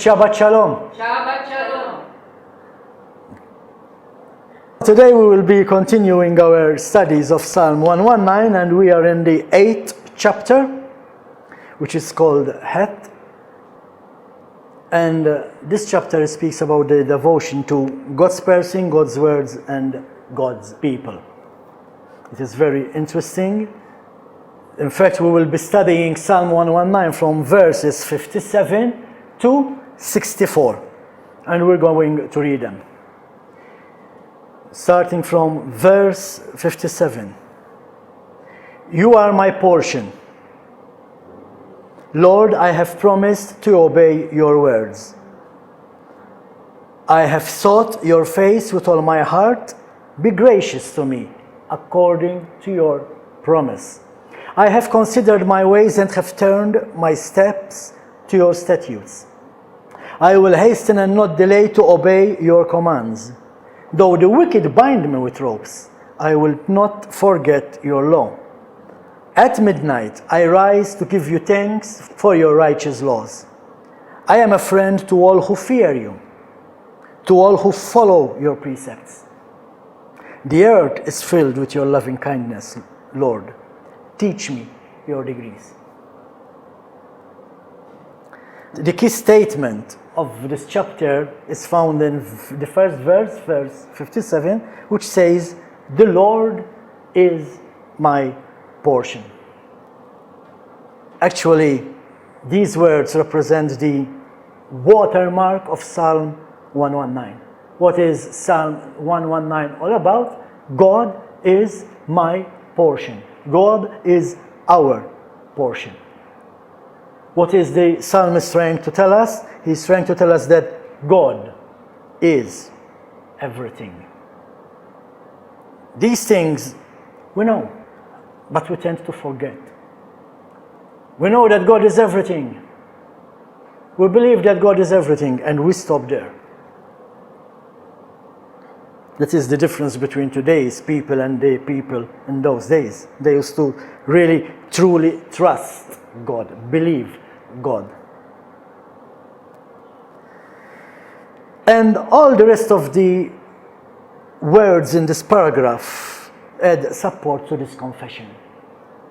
Shabbat Shalom. Shabbat Shalom. Today we will be continuing our studies of Psalm 119, and we are in the 8th chapter, which is called HETH. And this chapter speaks about the devotion to God's person, God's words, and God's people. It is very interesting. In fact, we will be studying Psalm 119 from verses 57 to 64, and we're going to read them. Starting from verse 57. You are my portion. Lord, I have promised to obey your words. I have sought your face with all my heart. Be gracious to me according to your promise. I have considered my ways and have turned my steps to your statutes. I will hasten and not delay to obey your commands. Though the wicked bind me with ropes, I will not forget your law. At midnight, I rise to give you thanks for your righteous laws. I am a friend to all who fear you, to all who follow your precepts. The earth is filled with your loving kindness, Lord. Teach me your degrees. The key statement of this chapter is found in the first verse, verse 57, which says, the Lord is my portion. Actually, these words represent the watermark of Psalm 119. What is Psalm 119 all about? God is my portion. God is our portion. What is the psalmist trying to tell us? He's trying to tell us that God is everything. These things we know, but we tend to forget. We know that God is everything. We believe that God is everything, and we stop there. That is the difference between today's people and the people in those days. They used to really, truly trust God, believe God. And all the rest of the words in this paragraph add support to this confession.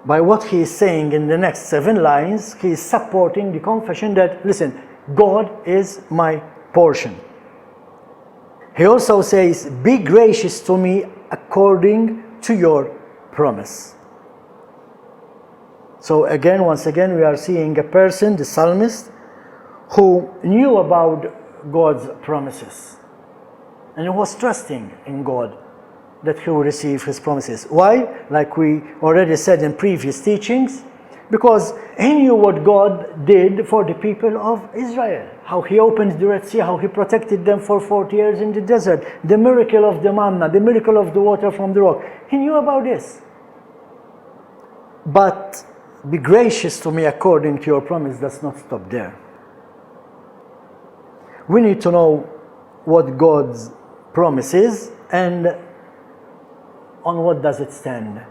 By what he is saying in the next 7 lines, he is supporting the confession that, listen, God is my portion. He also says, be gracious to me according to your promise. So again, once again, we are seeing a person, the psalmist, who knew about God's promises. And he was trusting in God that he will receive his promises. Why? Like we already said in previous teachings, because he knew what God did for the people of Israel. How he opened the Red Sea, how he protected them for 40 years in the desert. The miracle of the manna, the miracle of the water from the rock. He knew about this. But be gracious to me according to your promise does not stop there. We need to know what God's promise is and on what does it stand.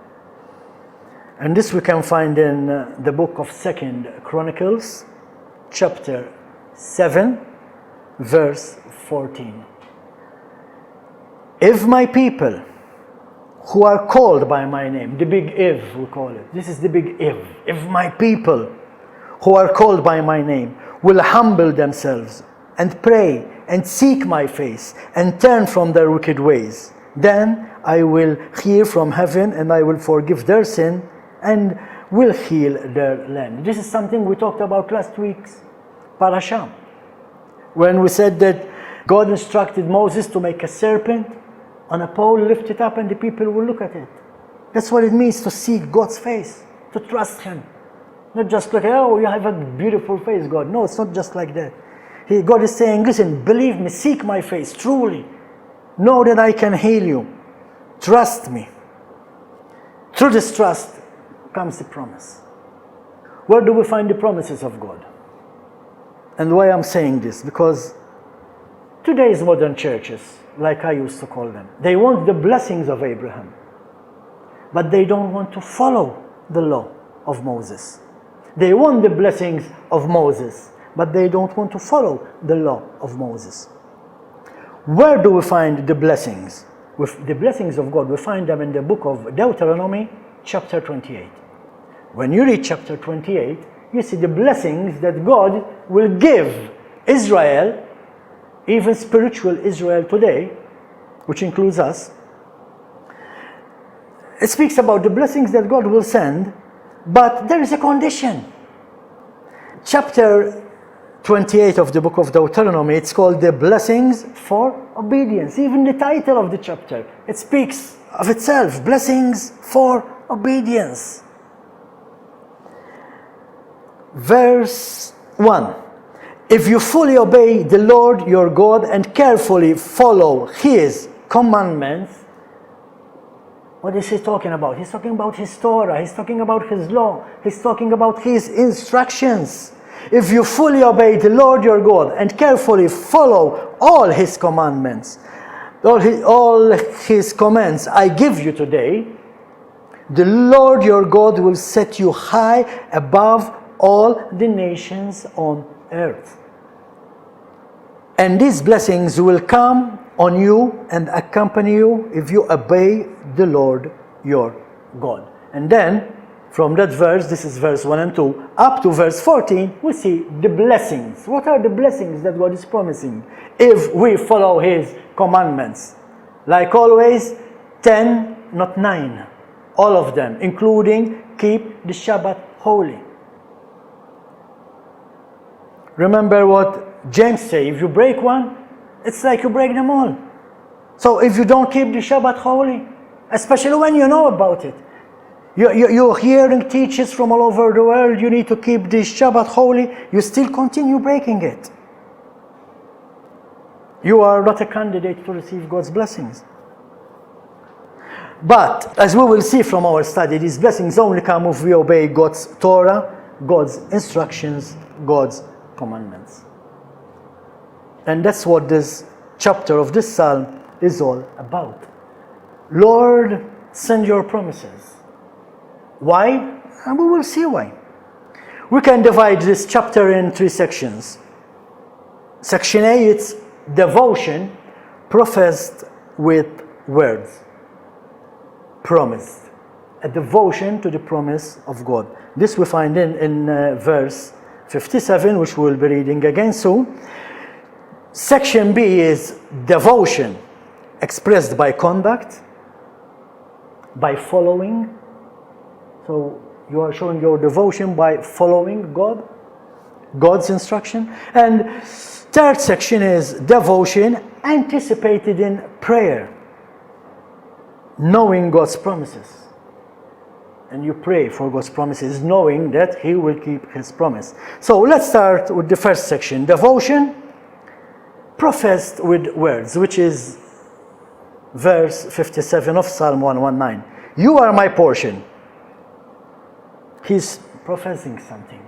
And this we can find in the book of 2 Chronicles, chapter 7, verse 14. If my people who are called by my name, the big if we call it, this is the big if my people who are called by my name will humble themselves and pray and seek my face and turn from their wicked ways, then I will hear from heaven and I will forgive their sin and will heal their land. This is something we talked about last week's parasha, when we said that God instructed Moses to make a serpent on a pole, lift it up, and the people will look at it. That's what it means to seek God's face, to trust Him. Not just like, oh, you have a beautiful face, God. No, it's not just like that. God is saying, listen, believe me, seek my face, truly. Know that I can heal you. Trust me. Through this trust comes the promise. Where do we find the promises of God? And why I'm saying this? Because today's modern churches, like I used to call them, they want the blessings of Abraham, but they don't want to follow the law of Moses. They want the blessings of Moses, but they don't want to follow the law of Moses. Where do we find the blessings? With the blessings of God, we find them in the book of Deuteronomy, chapter 28. When you read chapter 28, you see the blessings that God will give Israel, even spiritual Israel today, which includes us. It speaks about the blessings that God will send, but there is a condition. Chapter 28 of the book of Deuteronomy, it's called the blessings for obedience. Even the title of the chapter, it speaks of itself, blessings for obedience. Verse 1. If you fully obey the Lord your God and carefully follow His commandments, what is he talking about? He's talking about His Torah, He's talking about His law, He's talking about His instructions. If you fully obey the Lord your God and carefully follow all His commandments, all His commands I give you today, the Lord your God will set you high above all the nations on earth. And these blessings will come on you and accompany you if you obey the Lord your God. And then, from that verse, this is verse 1 and 2, up to verse 14, we see the blessings. What are the blessings that God is promising if we follow His commandments? Like always, 10, not 9. All of them, including keep the Shabbat holy. Remember what James says, if you break one, it's like you break them all. So if you don't keep the Shabbat holy, especially when you know about it, you're hearing teachers from all over the world, you need to keep the Shabbat holy, you still continue breaking it. You are not a candidate to receive God's blessings. But, as we will see from our study, these blessings only come if we obey God's Torah, God's instructions, God's commandments. And that's what this chapter of this psalm is all about. Lord, send your promises. Why? And we will see why. We can divide this chapter in 3 sections. Section A, it's devotion professed with words. Promised. A devotion to the promise of God. This we find in verse 57, which we'll be reading again soon. Section B is devotion expressed by conduct, by following. So you are showing your devotion by following God, God's instruction. And third section is devotion anticipated in prayer, knowing God's promises. And you pray for God's promises, knowing that He will keep His promise. So let's start with the first section, devotion professed with words, which is verse 57 of Psalm 119. You are my portion. He's professing something.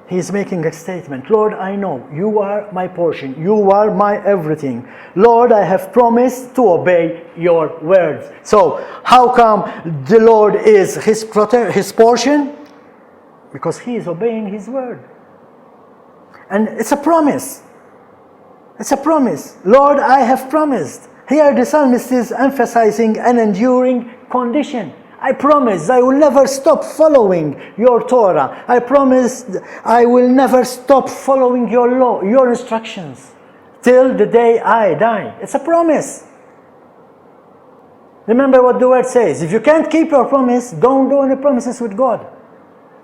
He's making a statement. Lord, I know you are my portion. You are my everything. Lord, I have promised to obey your words. So, how come the Lord is his portion? Because he is obeying His word. And it's a promise. It's a promise. Lord, I have promised. Here the psalmist is emphasizing an enduring condition. I promise I will never stop following your Torah. I promise I will never stop following your law, your instructions, till the day I die. It's a promise. Remember what the word says. If you can't keep your promise, don't do any promises with God.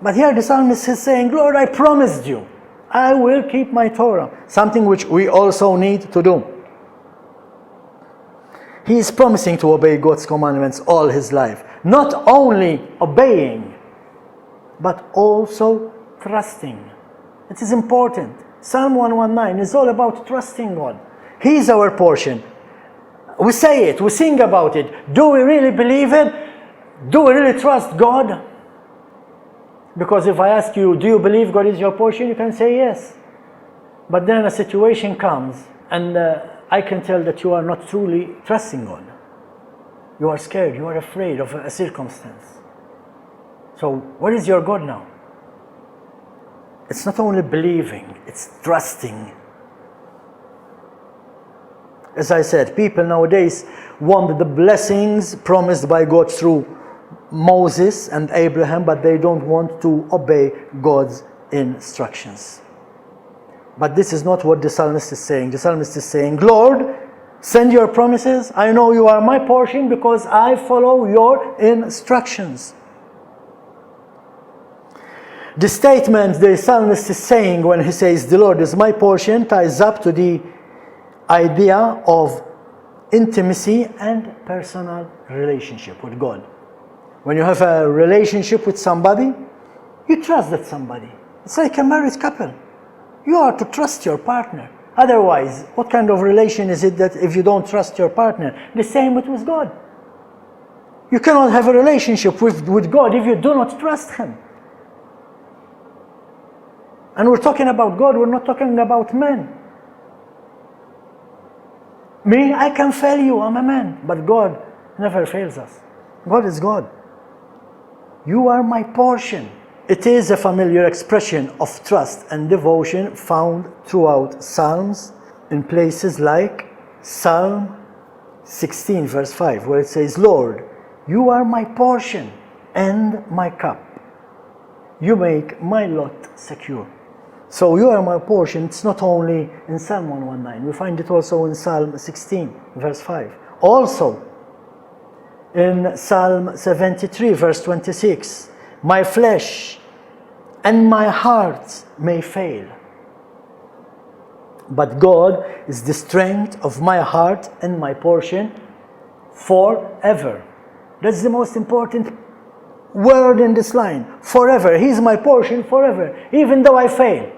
But here the psalmist is saying, Lord, I promised you. I will keep my Torah. Something which we also need to do. He is promising to obey God's commandments all his life. Not only obeying, but also trusting. It is important. Psalm 119 is all about trusting God. He is our portion. We say it, we sing about it. Do we really believe it? Do we really trust God? Because if I ask you, do you believe God is your portion? You can say yes. But then a situation comes and I can tell that you are not truly trusting God. You are scared, you are afraid of a circumstance. So, what is your God now? It's not only believing, it's trusting. As I said, people nowadays want the blessings promised by God through Moses and Abraham, but they don't want to obey God's instructions. But this is not what the psalmist is saying. The psalmist is saying, Lord, send your promises. I know you are my portion because I follow your instructions. The statement the psalmist is saying when he says, the Lord is my portion, ties up to the idea of intimacy and personal relationship with God. When you have a relationship with somebody, you trust that somebody. It's like a married couple. You are to trust your partner. Otherwise, what kind of relation is it that if you don't trust your partner? The same with God. You cannot have a relationship with God if you do not trust Him. And we're talking about God, we're not talking about men. Me, I can fail you, I'm a man. But God never fails us. God is God. You are my portion. It is a familiar expression of trust and devotion found throughout Psalms in places like Psalm 16 verse 5, where it says, Lord, you are my portion and my cup. You make my lot secure. So you are my portion. It's not only in Psalm 119. We find it also in Psalm 16 verse 5. Also in Psalm 73 verse 26, my flesh and my heart may fail, but God is the strength of my heart and my portion forever. That's the most important word in this line. Forever. He's my portion forever. Even though I fail,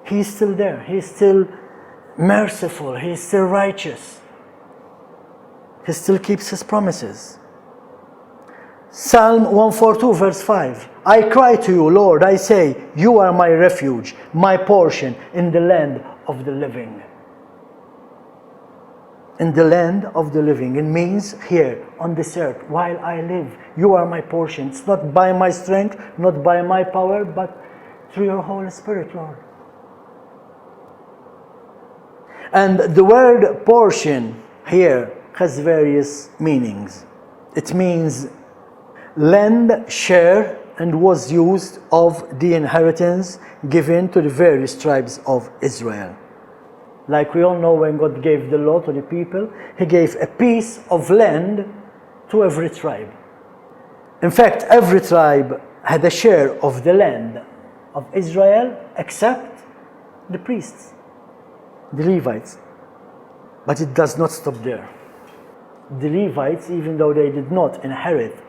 He's still there. He's still merciful. He's still righteous. He still keeps His promises. Psalm 142 verse 5. I cry to you, Lord, I say, you are my refuge, my portion in the land of the living. In the land of the living. It means here on this earth, while I live, you are my portion. It's not by my strength, not by my power, but through your Holy Spirit, Lord. And the word portion here has various meanings. It means lend, share, and was used of the inheritance given to the various tribes of Israel. Like we all know, when God gave the law to the people, He gave a piece of land to every tribe. In fact, every tribe had a share of the land of Israel except the priests, the Levites. But it does not stop there. The Levites, even though they did not inherit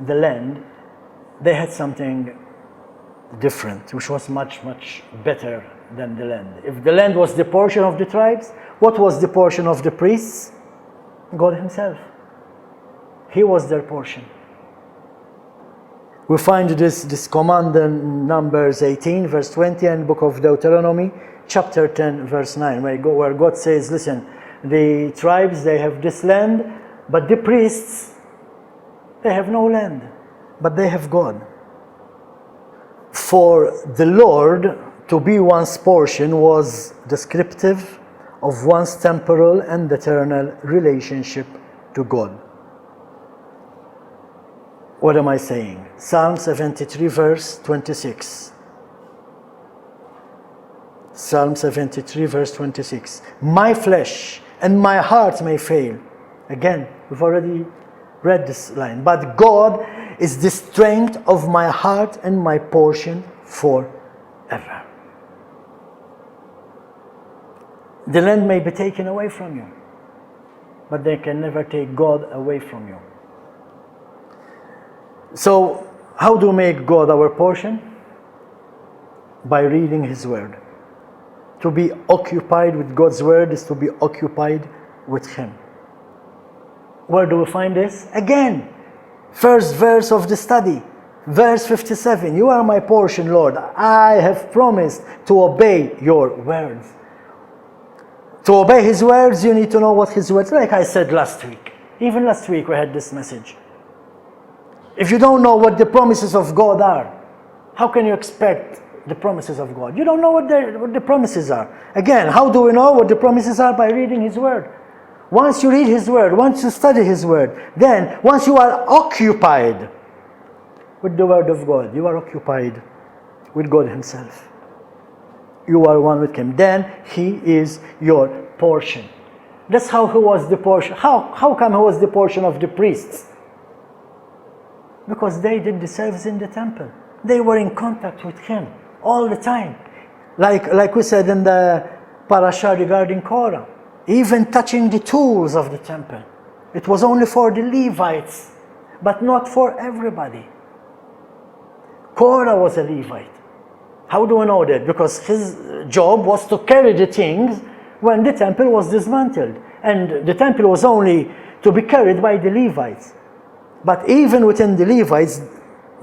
the land, they had something different, which was much, much better than the land. If the land was the portion of the tribes, what was the portion of the priests? God Himself. He was their portion. We find this command in Numbers 18 verse 20 and Book of Deuteronomy chapter 10 verse 9, where God says, listen, the tribes, they have this land, but the priests, they have no land, but they have God. For the Lord to be one's portion was descriptive of one's temporal and eternal relationship to God. What am I saying? Psalm 73 verse 26. Psalm 73 verse 26. My flesh and my heart may fail. Again, we've already read this line. But God is the strength of my heart and my portion forever. The land may be taken away from you, but they can never take God away from you. So, how do we make God our portion? By reading His Word. To be occupied with God's Word is to be occupied with Him. Where do we find this? Again, first verse of the study, verse 57. You are my portion, Lord. I have promised to obey your words. To obey His words, you need to know what His words are. Like I said last week. Even last week we had this message. If you don't know what the promises of God are, How can you expect the promises of God? You don't know what the promises are. Again, how do we know what the promises are? By reading His Word. Once you read His Word, once you study His Word, then once you are occupied with the Word of God, you are occupied with God Himself. You are one with Him. Then He is your portion. That's how He was the portion. How come He was the portion of the priests? Because they did the service in the temple. They were in contact with Him all the time. Like we said in the parasha regarding Korah. Even touching the tools of the temple. It was only for the Levites, but not for everybody. Korah was a Levite. How do we know that? Because his job was to carry the things when the temple was dismantled. And the temple was only to be carried by the Levites. But even within the Levites,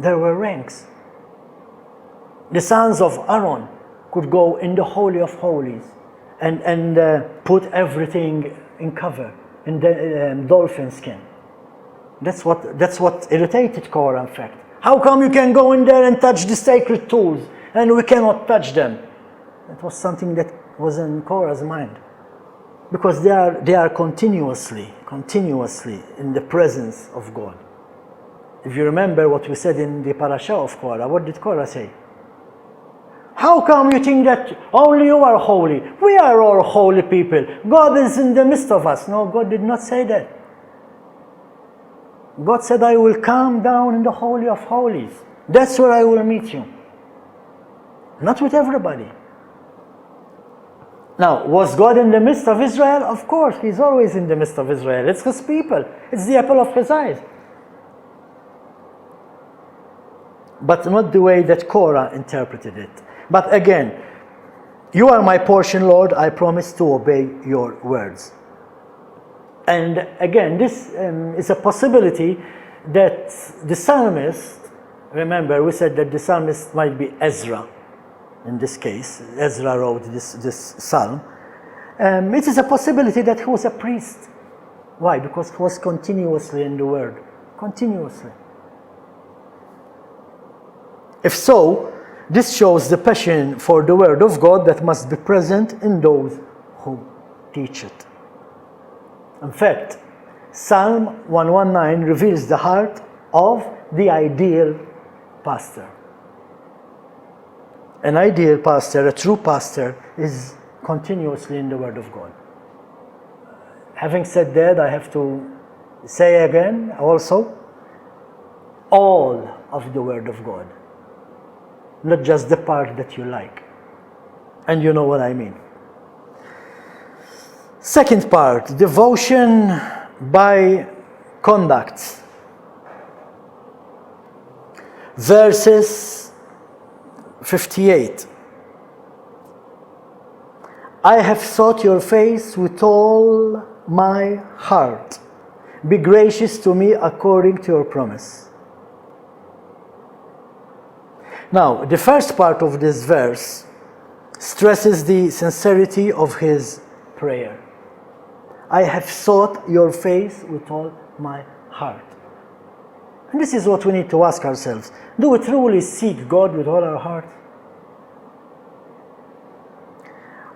there were ranks. The sons of Aaron could go in the Holy of Holies and put everything in cover, in the dolphin skin. That's what irritated Korah, in fact. How come you can go in there and touch the sacred tools and we cannot touch them? It was something that was in Korah's mind. Because they are continuously in the presence of God. If you remember what we said in the parasha of Korah, what did Korah say? How come you think that only you are holy? We are all holy people. God is in the midst of us. No, God did not say that. God said, I will come down in the Holy of Holies. That's where I will meet you. Not with everybody. Now, was God in the midst of Israel? Of course, He's always in the midst of Israel. It's His people. It's the apple of His eyes. But not the way that Korah interpreted it. But again, you are my portion, Lord. I promise to obey your words. And again, this is a possibility that the psalmist, remember we said that the psalmist might be Ezra. In this case, Ezra wrote this psalm. It is a possibility that he was a priest. Why? Because he was continuously in the Word. Continuously. If so, this shows the passion for the Word of God that must be present in those who teach it. In fact, Psalm 119 reveals the heart of the ideal pastor. An ideal pastor, a true pastor, is continuously in the Word of God. Having said that, I have to say again also, all of the Word of God. Not just the part that you like. And you know what I mean. Second part, devotion by conduct. Verses 58. I have sought your face with all my heart. Be gracious to me according to your promise. Now, the first part of this verse stresses the sincerity of his prayer. I have sought your face with all my heart. And this is what we need to ask ourselves. Do we truly seek God with all our heart?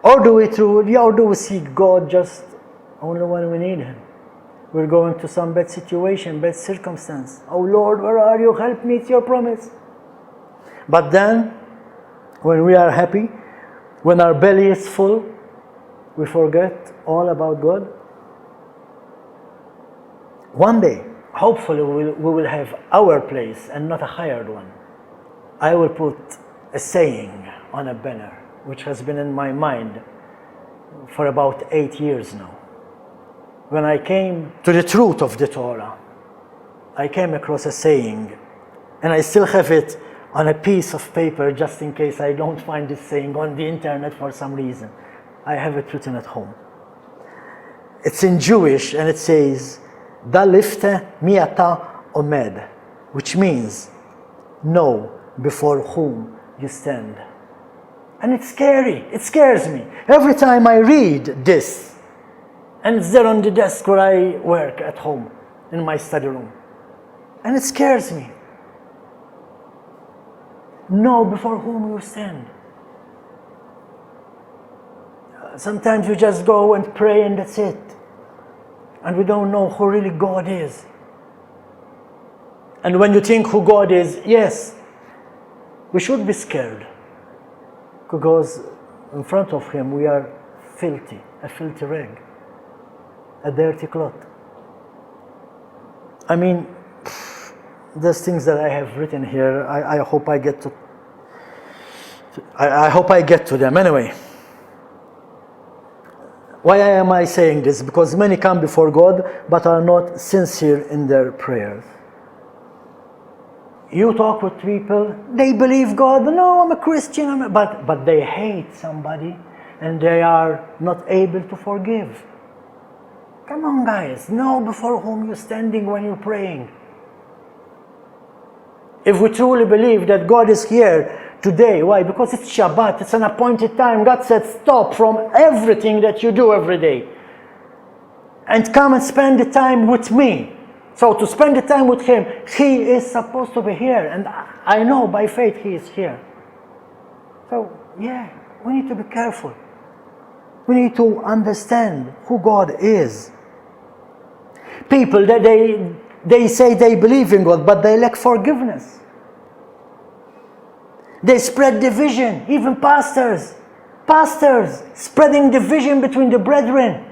Or do we seek God just only when we need Him? We're going to some bad situation, bad circumstance. Oh Lord, where are you? Help me, it's your promise. But then, when we are happy, when our belly is full, we forget all about God. One day, hopefully we will have our place and not a hired one. I will put a saying on a banner, which has been in my mind for about 8 years now. When I came to the truth of the Torah, I came across a saying, and I still have it on a piece of paper just in case I don't find this saying on the internet for some reason. I have it written at home. It's in Jewish and it says, Da lifte miata omed, which means, know before whom you stand. And it's scary, it scares me. Every time I read this, and it's there on the desk where I work at home, in my study room. And it scares me. Know before whom you stand. Sometimes we just go and pray and that's it. And we don't know who really God is. And when you think who God is, yes, we should be scared. Because in front of Him we are filthy, a filthy rag, a dirty clot. I mean, there's things that I have written here. I hope I get to. I hope I get to them anyway. Why am I saying this? Because many come before God but are not sincere in their prayers. You talk with people, they believe God. No, I'm a Christian, but they hate somebody and they are not able to forgive. Come on, guys, know before whom you're standing when you're praying. If we truly believe that God is here today, why? Because it's Shabbat, it's an appointed time. God said stop from everything that you do every day and come and spend the time with me. So to spend the time with Him, He is supposed to be here, and I know by faith He is here. So yeah, we need to be careful. We need to understand who God is. People, they say they believe in God, but they lack forgiveness. They spread division, even pastors spreading division between the brethren,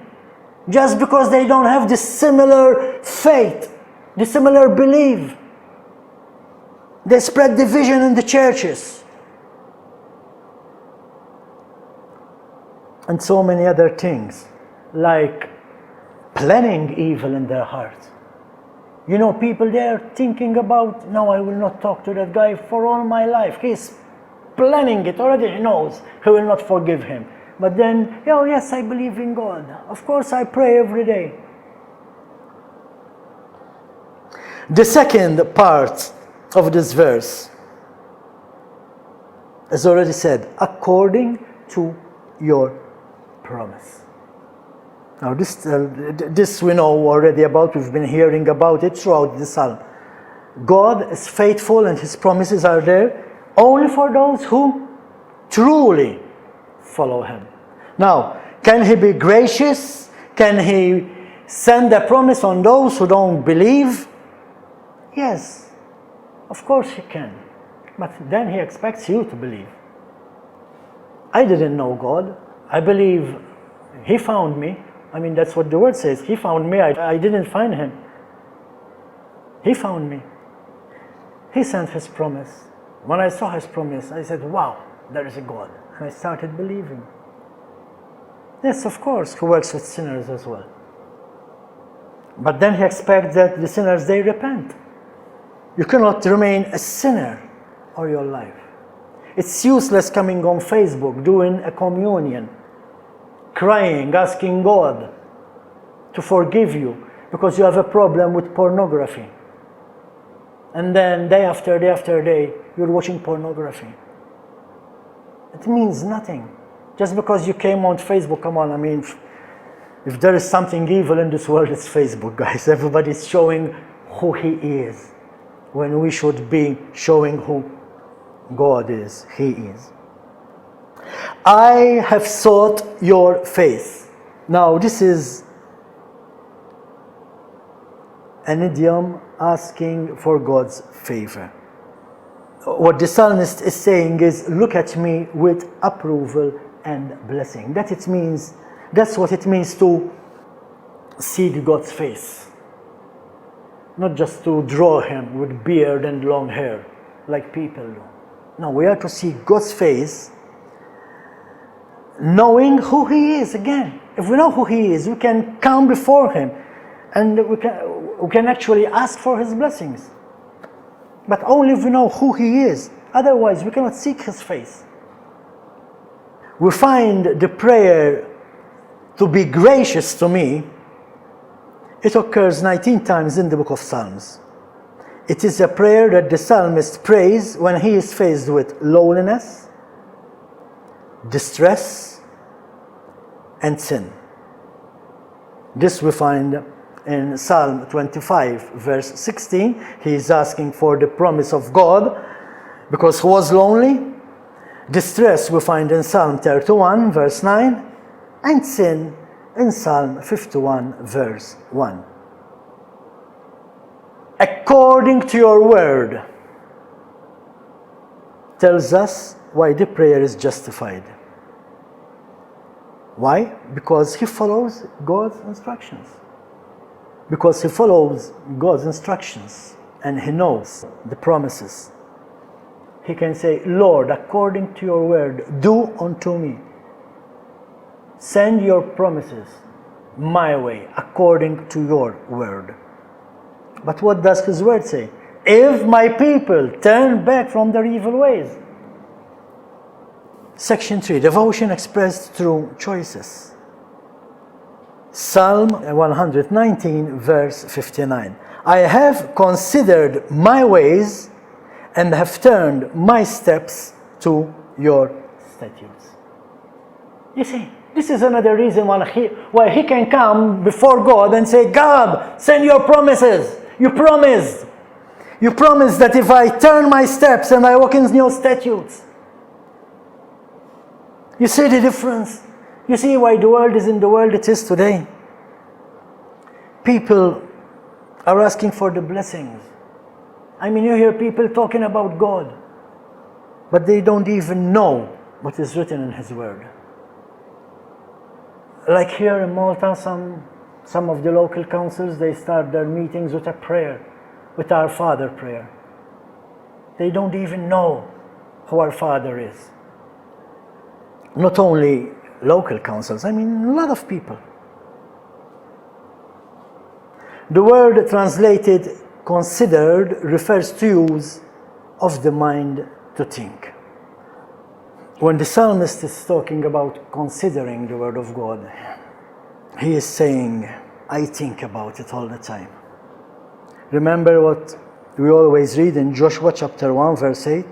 just because they don't have the similar faith, the similar belief. They spread division in the churches. And so many other things, like planning evil in their heart. You know, people there thinking about, no, I will not talk to that guy for all my life. He's planning it already. He knows he will not forgive him. But then, oh yes, I believe in God. Of course, I pray every day. The second part of this verse is already said, according to your promise. Now this we know already about, we've been hearing about it throughout the psalm. God is faithful and His promises are there only for those who truly follow Him. Now, can He be gracious? Can He send a promise on those who don't believe? Yes, of course He can. But then He expects you to believe. I didn't know God. I believe He found me. I mean, that's what the word says. He found me. I didn't find Him. He found me. He sent His promise. When I saw His promise, I said, wow, there is a God. And I started believing. Yes, of course, He works with sinners as well. But then He expects that the sinners, they repent. You cannot remain a sinner all your life. It's useless coming on Facebook, doing a communion, crying, asking God to forgive you because you have a problem with pornography. And then day after day after day, you're watching pornography. It means nothing. Just because you came on Facebook, come on, I mean, if there is something evil in this world, it's Facebook, guys. Everybody's showing who He is, when we should be showing who God is, He is. I have sought your face. Now, this is an idiom asking for God's favor. What the psalmist is saying is, look at me with approval and blessing. That's what it means to see God's face. Not just to draw Him with beard and long hair, like people do. No, we are to see God's face, knowing who He is. Again, if we know who He is, we can come before Him and we can actually ask for His blessings. But only if we know who He is. Otherwise, we cannot seek His face. We find the prayer to be gracious to me. It occurs 19 times in the book of Psalms. It is a prayer that the psalmist prays when he is faced with loneliness, distress, and sin. This we find in Psalm 25, verse 16. He is asking for the promise of God Because he was lonely. Distress we find in Psalm 31, verse 9, and sin in Psalm 51, verse 1. According to your word, tells us why the prayer is justified. Why? Because he follows God's instructions. Because he follows God's instructions and he knows the promises. He can say, Lord, according to your word, do unto me. Send your promises my way, according to your word. But what does his word say? If my people turn back from their evil ways. Section 3, devotion expressed through choices. Psalm 119, verse 59. I have considered my ways and have turned my steps to your statutes. You see, this is another reason why he can come before God and say, God, send your promises. You promised. You promised that if I turn my steps and I walk in your statutes. You see the difference? You see why the world is in the world it is today? People are asking for the blessings. I mean, you hear people talking about God, but they don't even know what is written in His Word. Like here in Malta, some of the local councils, they start their meetings with a prayer, with Our Father prayer. They don't even know who Our Father is. Not only local councils, I mean a lot of people. The word translated considered refers to use of the mind to think. When the psalmist is talking about considering the word of God, he is saying, I think about it all the time. Remember what we always read in Joshua chapter 1 verse 8,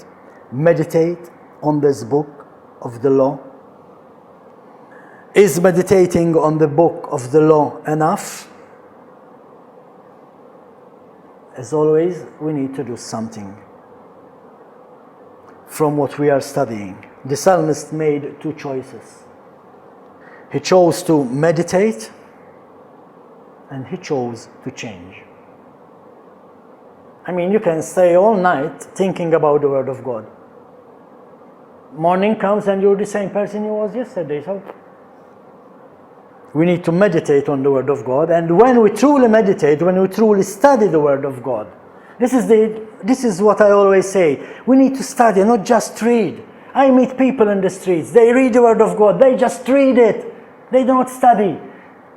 meditate on this book of the law. Is meditating on the book of the law enough? As always, we need to do something from what we are studying. The psalmist made two choices. He chose to meditate and he chose to change. I mean, you can stay all night thinking about the Word of God. Morning comes and you're the same person you was yesterday. So we need to meditate on the Word of God, and when we truly meditate, when we truly study the Word of God, this is what I always say, we need to study, not just read. I meet people in the streets, they read the Word of God, they just read it, they do not study.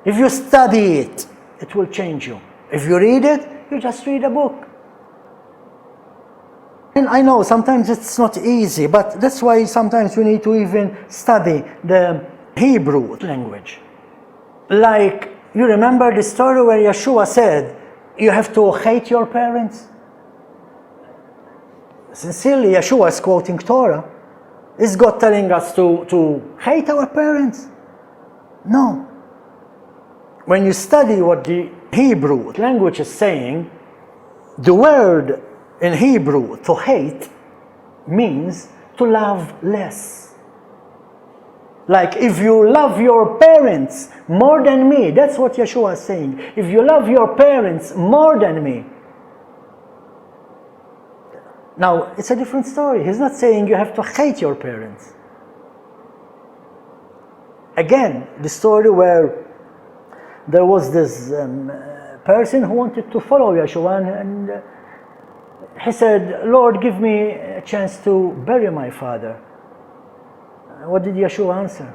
If you study it, it will change you. If you read it, you just read a book. And I know sometimes it's not easy, but that's why sometimes we need to even study the Hebrew language. Like, you remember the story where Yeshua said, you have to hate your parents? Sincerely, Yeshua is quoting Torah. Is God telling us to hate our parents? No. When you study what the Hebrew language is saying, the word in Hebrew, to hate, means to love less. Like, if you love your parents more than me, that's what Yeshua is saying. If you love your parents more than me. Now, it's a different story. He's not saying you have to hate your parents. Again, the story where there was this person who wanted to follow Yeshua, and he said, Lord, give me a chance to bury my father. What did Yeshua answer?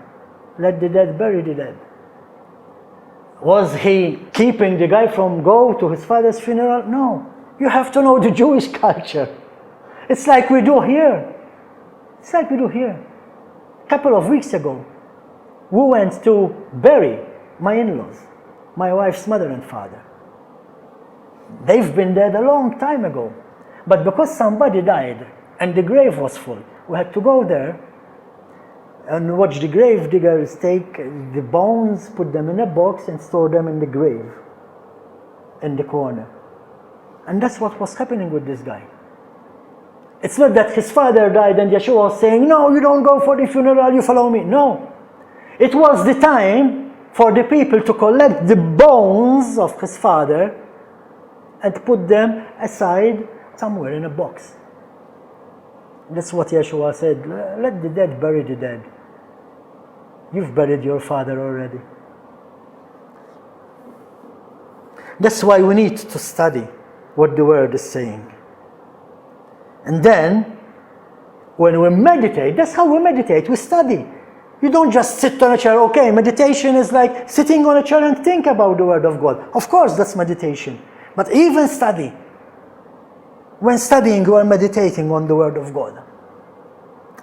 Let the dead bury the dead. Was he keeping the guy from go to his father's funeral? No. You have to know the Jewish culture. It's like we do here. It's like we do here. A couple of weeks ago, we went to bury my in-laws, my wife's mother and father. They've been dead a long time ago. But because somebody died and the grave was full, we had to go there and watch the grave diggers take the bones, put them in a box and store them in the grave in the corner. And that's what was happening with this guy. It's not that his father died and Yeshua was saying, no, you don't go for the funeral, you follow me. No. It was the time for the people to collect the bones of his father and put them aside somewhere in a box. That's what Yeshua said. Let the dead bury the dead. You've buried your father already. That's why we need to study what the word is saying. And then, when we meditate, that's how we meditate, we study. You don't just sit on a chair. Okay, meditation is like sitting on a chair and think about the word of God. Of course, that's meditation. But even study. When studying, you are meditating on the word of God.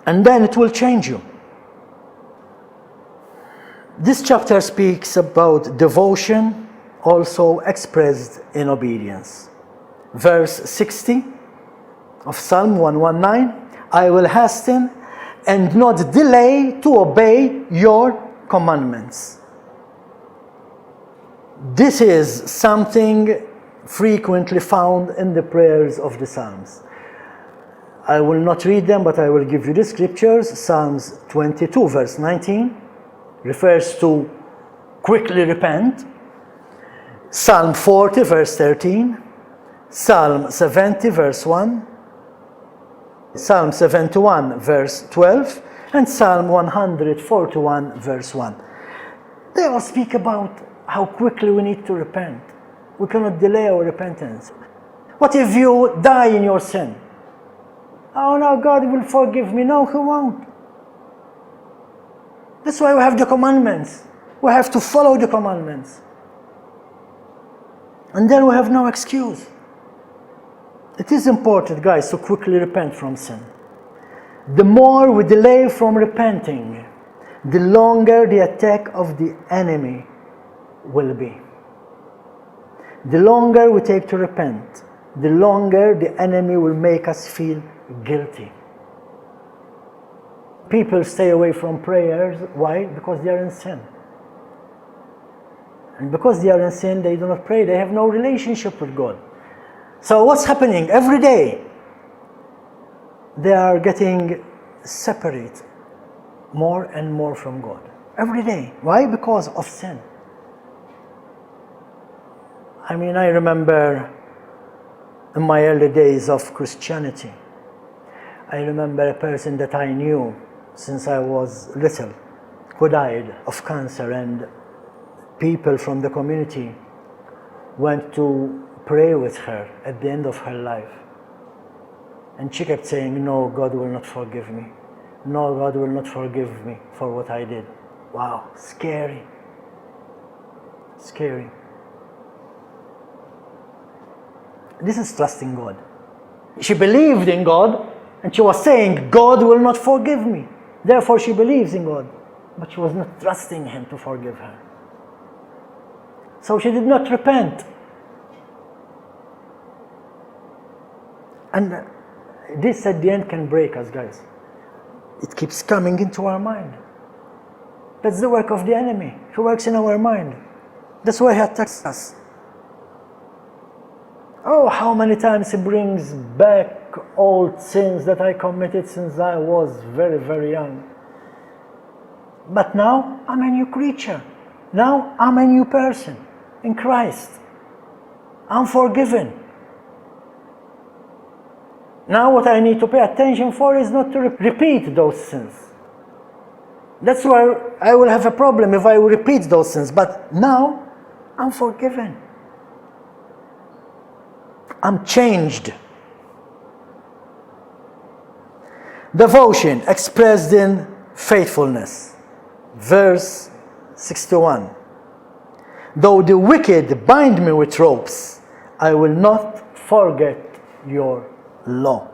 And then it will change you. This chapter speaks about devotion, also expressed in obedience. Verse 60 of Psalm 119, I will hasten and not delay to obey your commandments. This is something frequently found in the prayers of the Psalms. I will not read them, but I will give you the scriptures. Psalms 22 verse 19 refers to quickly repent. Psalm 40 verse 13, Psalm 70 verse 1, Psalm 71 verse 12, and Psalm 141 verse 1. They all speak about how quickly we need to repent. We cannot delay our repentance. What if you die in your sin? Oh no, God will forgive me. No, He won't. That's why we have the commandments. We have to follow the commandments. And then we have no excuse. It is important, guys, to quickly repent from sin. The more we delay from repenting, the longer the attack of the enemy will be. The longer we take to repent, the longer the enemy will make us feel guilty. People stay away from prayers. Why? Because they are in sin. And because they are in sin, they do not pray. They have no relationship with God. So what's happening? Every day, they are getting separate more and more from God. Every day. Why? Because of sin. I mean, I remember in my early days of Christianity, I remember a person that I knew since I was little who died of cancer, and people from the community went to pray with her at the end of her life. And she kept saying, no, God will not forgive me. No, God will not forgive me for what I did. Wow, scary. Scary. This is trusting God. She believed in God, and she was saying, God will not forgive me. Therefore, she believes in God. But she was not trusting Him to forgive her. So she did not repent. And this at the end can break us, guys. It keeps coming into our mind. That's the work of the enemy. He works in our mind. That's why he attacks us. Oh, how many times he brings back old sins that I committed since I was very, very young. But now I'm a new creature. Now I'm a new person in Christ. I'm forgiven. Now what I need to pay attention for is not to repeat those sins. That's where I will have a problem if I repeat those sins. But now I'm forgiven. I'm changed. Devotion expressed in faithfulness. Verse 61. Though the wicked bind me with ropes, I will not forget your law.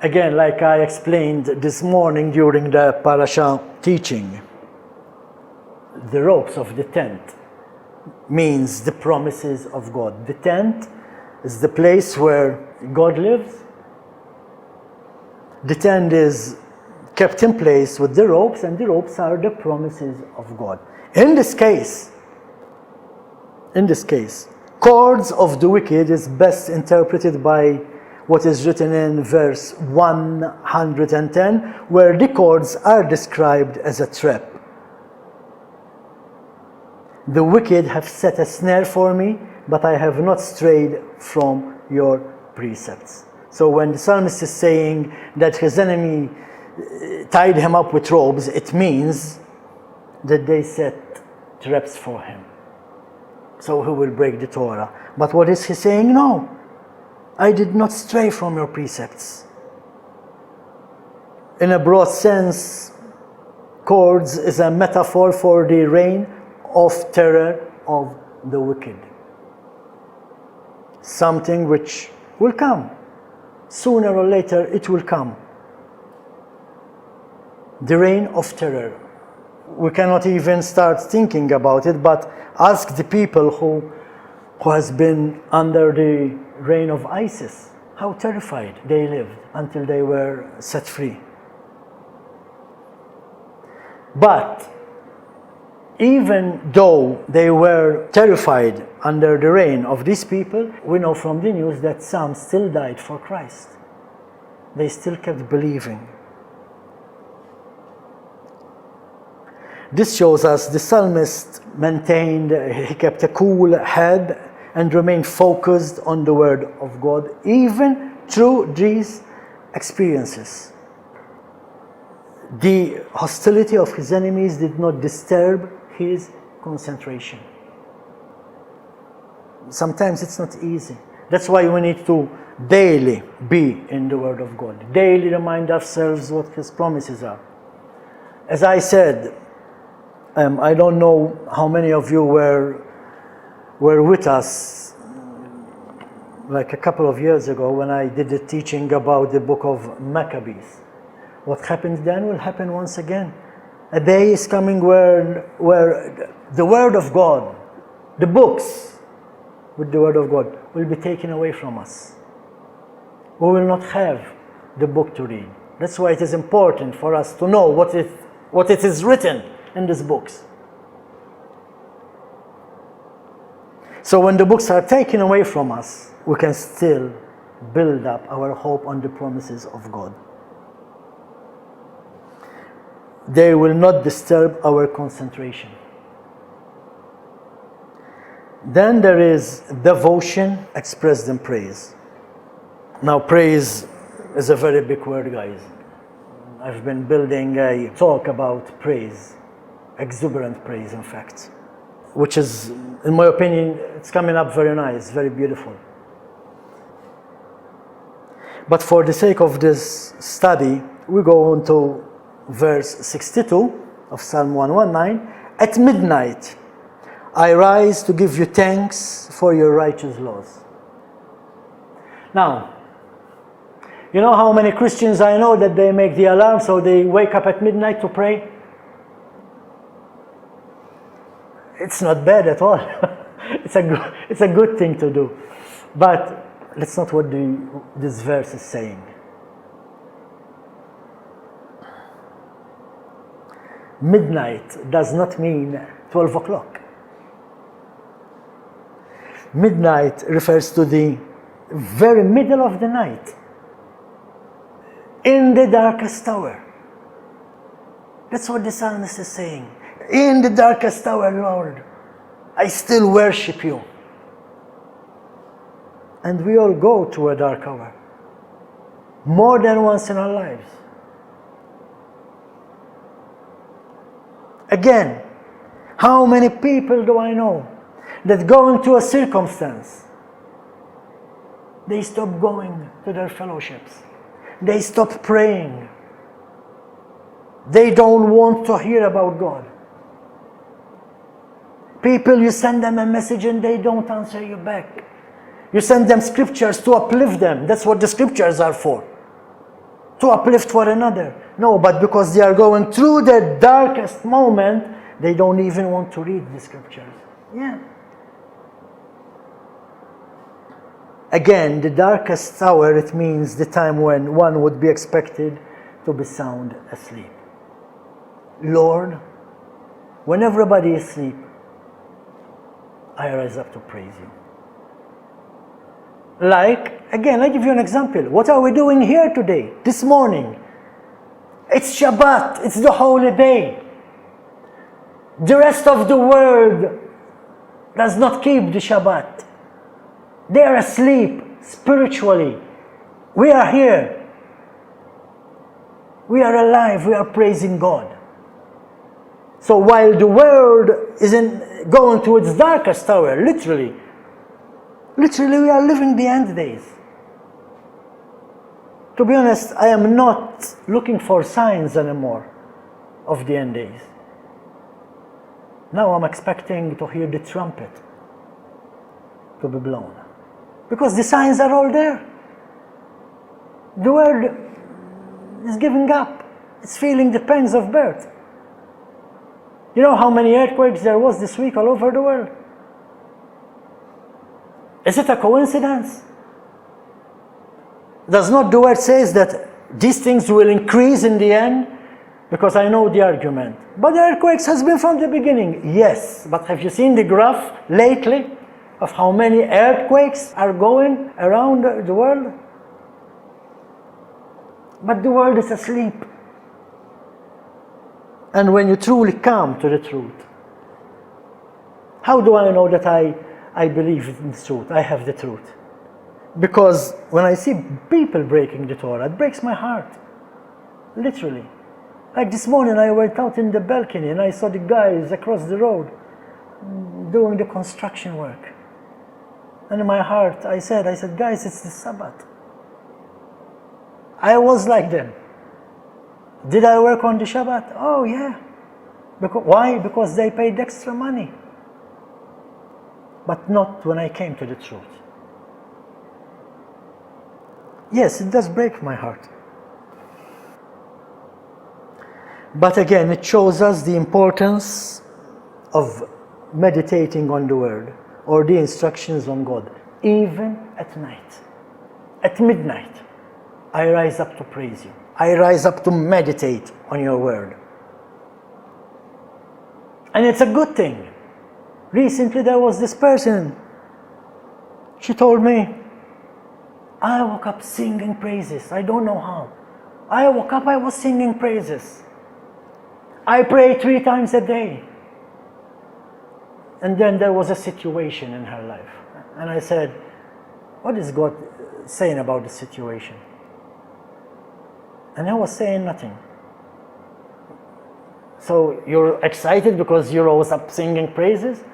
Again, like I explained this morning during the parasha teaching, the ropes of the tent means the promises of God. The tent is the place where God lives. The tent is kept in place with the ropes, and the ropes are the promises of God. In this case, cords of the wicked is best interpreted by what is written in verse 110, where the cords are described as a trap. The wicked have set a snare for me, but I have not strayed from your precepts. So when the psalmist is saying that his enemy tied him up with ropes, it means that they set traps for him. So he will break the Torah. But what is he saying? No, I did not stray from your precepts. In a broad sense, cords is a metaphor for the reign of terror of the wicked. Something which will come. Sooner or later it will come. The reign of terror. We cannot even start thinking about it, but ask the people who has been under the reign of ISIS, how terrified they lived until they were set free. But even though they were terrified under the reign of these people, we know from the news that some still died for Christ. They still kept believing. This shows us the psalmist he kept a cool head and remained focused on the word of God, even through these experiences. The hostility of his enemies did not disturb his concentration. Sometimes it's not easy. That's why we need to daily be in the Word of God. Daily remind ourselves what His promises are. As I said, I don't know how many of you were with us like a couple of years ago when I did the teaching about the book of Maccabees. What happened then will happen once again. A day is coming where the Word of God, the books with the Word of God, will be taken away from us. We will not have the book to read. That's why it is important for us to know what it is written in these books. So when the books are taken away from us, we can still build up our hope on the promises of God. They will not disturb our concentration. Then there is devotion expressed in praise. Now, praise is a very big word, guys. I've been building a talk about praise, exuberant praise, in fact, which is, in my opinion, it's coming up very nice, very beautiful. But for the sake of this study, we go on to verse 62 of Psalm 119. At midnight, I rise to give you thanks for your righteous laws. Now, you know how many Christians I know that they make the alarm so they wake up at midnight to pray? It's not bad at all. It's a good thing to do. But that's not what this verse is saying. Midnight does not mean 12 o'clock. Midnight refers to the very middle of the night, in the darkest hour. That's what the psalmist is saying. In the darkest hour, Lord, I still worship you. And we all go to a dark hour, more than once in our lives. Again, how many people do I know that going to a circumstance, they stop going to their fellowships. They stop praying. They don't want to hear about God. People, you send them a message and they don't answer you back. You send them scriptures to uplift them. That's what the scriptures are for. To uplift one another. No, but because they are going through the darkest moment, they don't even want to read the scriptures. Yeah. Again, the darkest hour, it means the time when one would be expected to be sound asleep. Lord, when everybody is asleep, I rise up to praise you. Like Again, I give you an example. What are we doing here today, this morning? It's Shabbat, it's the holy day. The rest of the world does not keep the Shabbat. They are asleep spiritually. We are here. We are alive, we are praising God. So while the world is going to its darkest hour, literally we are living the end days. To be honest, I am not looking for signs anymore of the end days. Now I'm expecting to hear the trumpet to be blown. Because the signs are all there. The world is giving up. It's feeling the pangs of birth. You know how many earthquakes there was this week all over the world? Is it a coincidence? Does not the word says that these things will increase in the end? Because I know the argument. But the earthquakes has been from the beginning. Yes, but have you seen the graph lately of how many earthquakes are going around the world? But the world is asleep. And when you truly come to the truth, how do I know that I believe in the truth? I have the truth. Because when I see people breaking the Torah, it breaks my heart. Literally. Like this morning I went out in the balcony and I saw the guys across the road doing the construction work. And in my heart I said, guys, it's the Sabbath. I was like them. Did I work on the Shabbat? Oh yeah. Why? Because they paid extra money. But not when I came to the truth. Yes, it does break my heart. But again, it shows us the importance of meditating on the Word or the instructions on God, even at night. At midnight, I rise up to praise you. I rise up to meditate on your Word. And it's a good thing. Recently there was this person, she told me, I woke up singing praises. I don't know how. I woke up, I was singing praises. I pray 3 times a day. And then there was a situation in her life. And I said, what is God saying about the situation? And I was saying nothing. So you're excited because you rose up singing praises?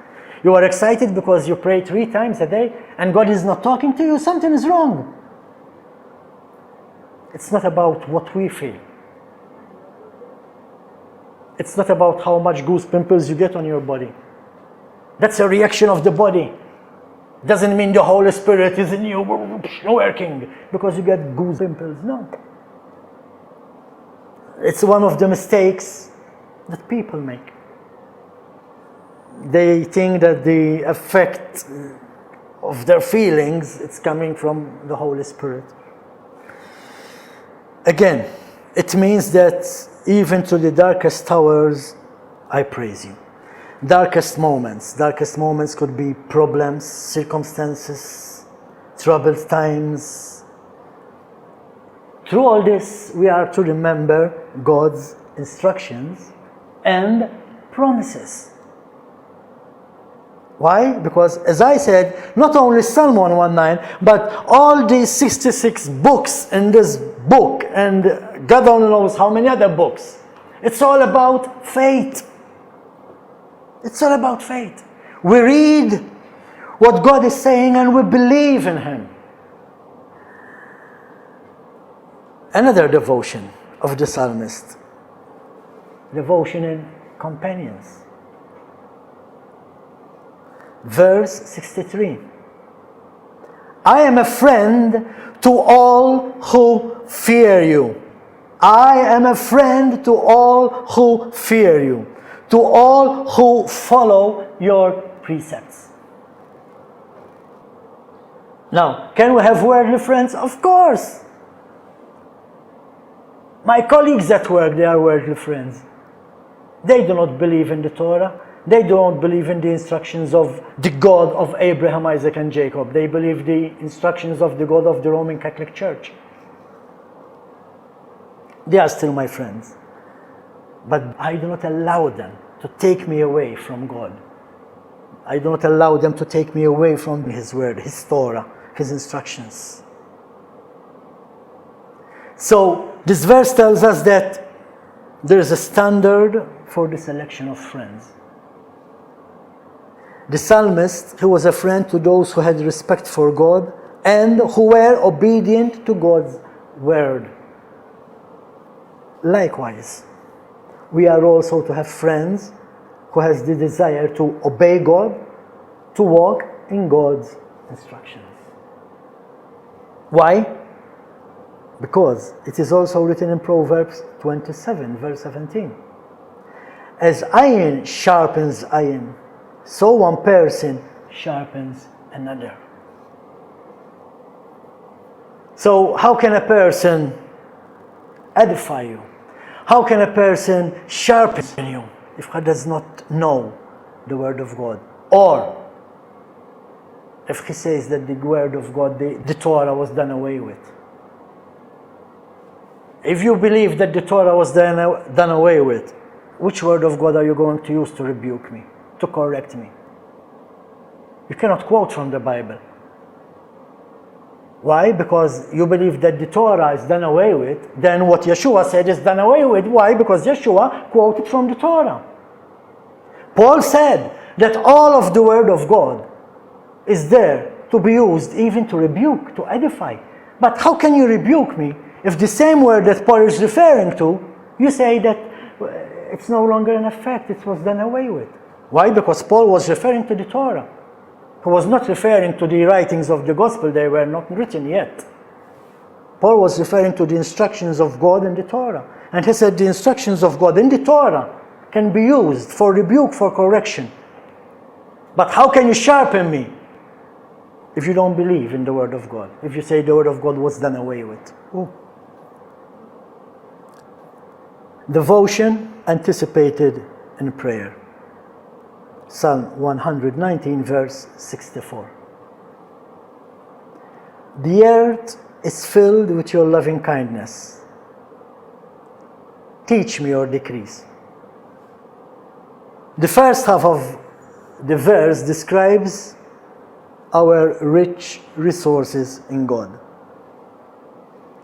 You are excited because you pray 3 times a day and God is not talking to you? Something is wrong. It's not about what we feel. It's not about how much goose pimples you get on your body. That's a reaction of the body. Doesn't mean the Holy Spirit is in you working because you get goose pimples. No. It's one of the mistakes that people make. They think that the effect of their feelings, it's coming from the Holy Spirit. Again, it means that even to the darkest hours, I praise you. Darkest moments could be problems, circumstances, troubled times. Through all this, we are to remember God's instructions and promises. Why? Because, as I said, not only Psalm 119, but all these 66 books in this book, and God only knows how many other books. It's all about faith. It's all about faith. We read what God is saying and we believe in Him. Another devotion of the psalmist. Devotion in companions. Verse 63. I am a friend to all who fear you. I am a friend to all who fear you. To all who follow your precepts. Now, can we have worldly friends? Of course. My colleagues at work, they are worldly friends. They do not believe in the Torah. They don't believe in the instructions of the God of Abraham, Isaac, and Jacob. They believe the instructions of the God of the Roman Catholic Church. They are still my friends. But I do not allow them to take me away from God. I do not allow them to take me away from His Word, His Torah, His instructions. So this verse tells us that there is a standard for the selection of friends. The psalmist, he was a friend to those who had respect for God and who were obedient to God's word. Likewise, we are also to have friends who has the desire to obey God, to walk in God's instructions. Why? Because it is also written in Proverbs 27, verse 17. As iron sharpens iron, so one person sharpens another. So how can a person edify you? How can a person sharpen you if he does not know the Word of God? Or if he says that the Word of God, the Torah was done away with. If you believe that the Torah was done away with, which Word of God are you going to use to rebuke me, to correct me? You cannot quote from the Bible. Why? Because you believe that the Torah is done away with. Then what Yeshua said is done away with. Why? Because Yeshua quoted from the Torah. Paul said that all of the Word of God is there to be used even to rebuke, to edify. But how can you rebuke me if the same word that Paul is referring to, you say that it's no longer in effect, it was done away with? Why? Because Paul was referring to the Torah. He was not referring to the writings of the gospel, they were not written yet. Paul was referring to the instructions of God in the Torah. And he said the instructions of God in the Torah can be used for rebuke, for correction. But how can you sharpen me if you don't believe in the Word of God? If you say the Word of God was done away with? Oh. Devotion anticipated in prayer. Psalm 119, verse 64. The earth is filled with your loving kindness. Teach me your decrees. The first half of the verse describes our rich resources in God.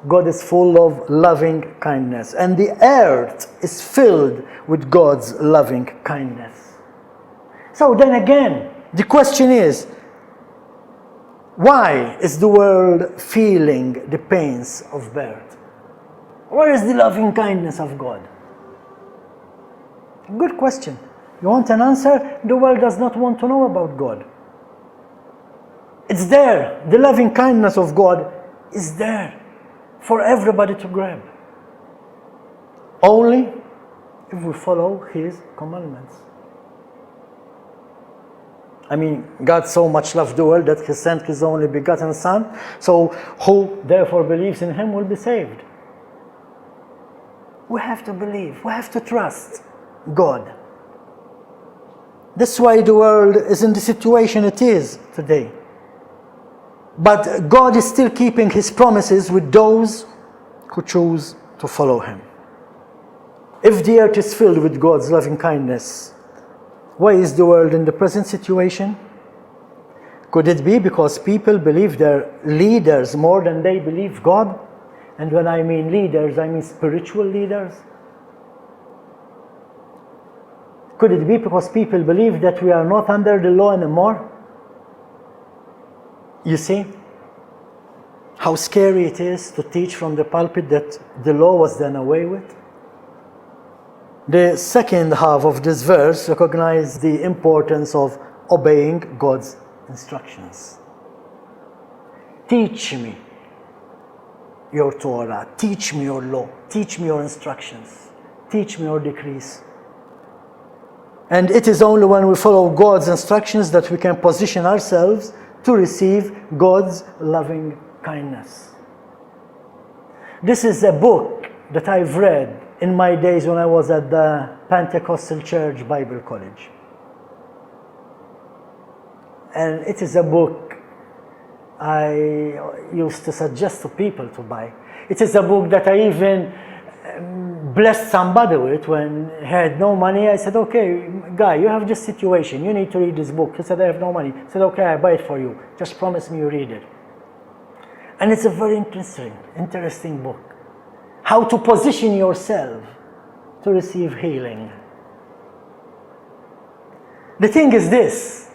God is full of loving kindness, and the earth is filled with God's loving kindness. So then again, the question is, why is the world feeling the pains of birth? Where is the loving kindness of God? Good question. You want an answer? The world does not want to know about God. It's there. The loving kindness of God is there for everybody to grab. Only if we follow His commandments. I mean, God so much loved the world that He sent His only begotten Son, so who therefore believes in Him will be saved. We have to believe, we have to trust God. That's why the world is in the situation it is today. But God is still keeping His promises with those who choose to follow Him. If the earth is filled with God's loving kindness, why is the world in the present situation? Could it be because people believe their leaders more than they believe God? And when I mean leaders, I mean spiritual leaders. Could it be because people believe that we are not under the law anymore? You see how scary it is to teach from the pulpit that the law was done away with? The second half of this verse recognizes the importance of obeying God's instructions. Teach me your Torah, teach me your law, teach me your instructions, teach me your decrees. And it is only when we follow God's instructions that we can position ourselves to receive God's loving kindness. This is a book that I've read in my days when I was at the Pentecostal Church Bible College. And it is a book I used to suggest to people to buy. It is a book that I even blessed somebody with when he had no money. I said, okay, guy, you have this situation. You need to read this book. He said, I have no money. I said, okay, I buy it for you. Just promise me you read it. And it's a very interesting book. How to position yourself to receive healing. The thing is this.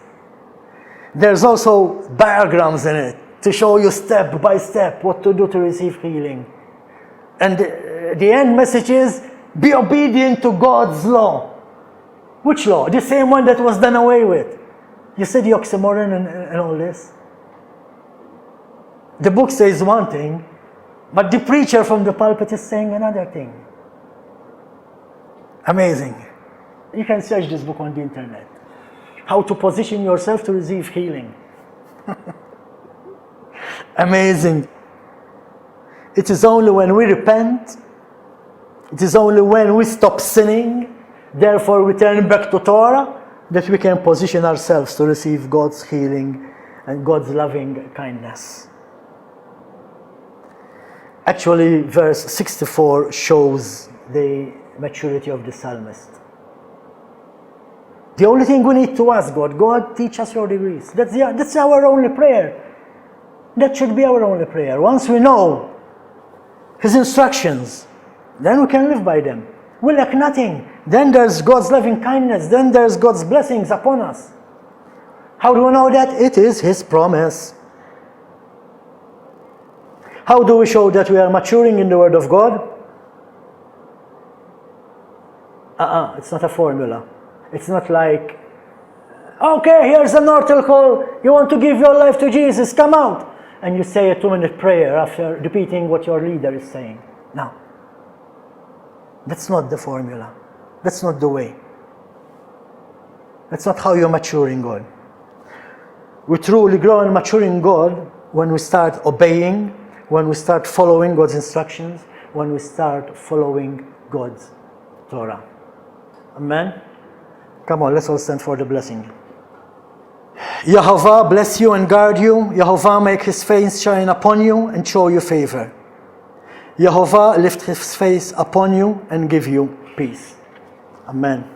There's also diagrams in it to show you step by step what to do to receive healing. And the end message is, be obedient to God's law. Which law? The same one that was done away with. You see the oxymoron and all this? The book says one thing, but the preacher from the pulpit is saying another thing. Amazing. You can search this book on the internet. How to position yourself to receive healing. Amazing. It is only when we repent, it is only when we stop sinning, therefore we turn back to Torah, that we can position ourselves to receive God's healing and God's loving kindness. Actually, verse 64 shows the maturity of the psalmist. The only thing we need to ask God, God, teach us your degrees. That's our only prayer. That should be our only prayer. Once we know His instructions, then we can live by them. We lack nothing. Then there's God's loving kindness. Then there's God's blessings upon us. How do we know that? It is His promise. How do we show that we are maturing in the Word of God? It's not a formula. It's not like, okay, here's an altar call. You want to give your life to Jesus, come out. And you say a 2-minute prayer after repeating what your leader is saying. No. That's not the formula. That's not the way. That's not how you mature in God. We truly grow and mature in God when we start obeying, when we start following God's instructions, when we start following God's Torah. Amen? Come on, let's all stand for the blessing. Yehovah bless you and guard you. Yehovah make His face shine upon you and show you favor. Yehovah lift His face upon you and give you peace. Amen.